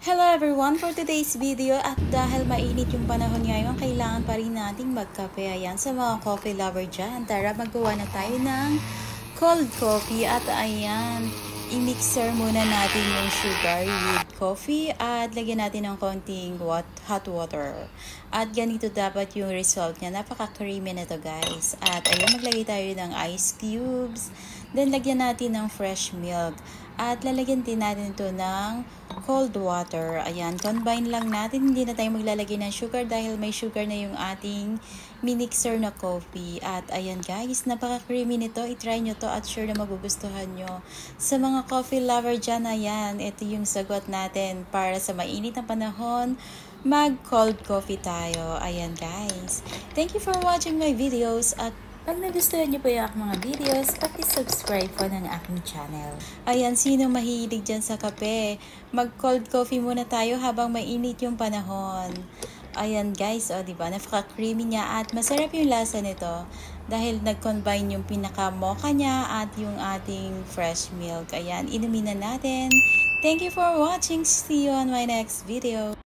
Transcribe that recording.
Hello everyone! For today's video, at dahil mainit yung panahon ngayon, kailangan pa rin nating magkape. Ayan, sa mga coffee lover dyan, tara magawa na tayo ng cold coffee. At ayan, i-mixer muna natin yung sugar with coffee at lagyan natin ng konting hot water. At ganito dapat yung result niya. Napaka-creamy na to guys. At ayan, maglagay tayo ng ice cubes. Then lagyan natin ng fresh milk. At lalagyan din natin ito ng cold water. Ayan, combine lang natin. Hindi na tayo maglalagay ng sugar dahil may sugar na yung ating minixer na coffee. At ayan guys, napaka-creamy nito. I-try nyo to at sure na magugustuhan nyo. Sa mga coffee lover dyan, ayan, ito yung sagot natin para sa mainit na panahon. Mag-cold coffee tayo. Ayan guys. Thank you for watching my videos at pag nagustuhan niyo po yung aking mga videos, paki-subscribe po ng aking channel. Ayan, sino mahilig dyan sa kape? Mag-cold coffee muna tayo habang mainit yung panahon. Ayan guys, o diba? Napaka-creamy niya at masarap yung lasa nito. Dahil nag-combine yung pinaka-mocha niya at yung ating fresh milk. Ayan, inumin na natin. Thank you for watching. See you on my next video.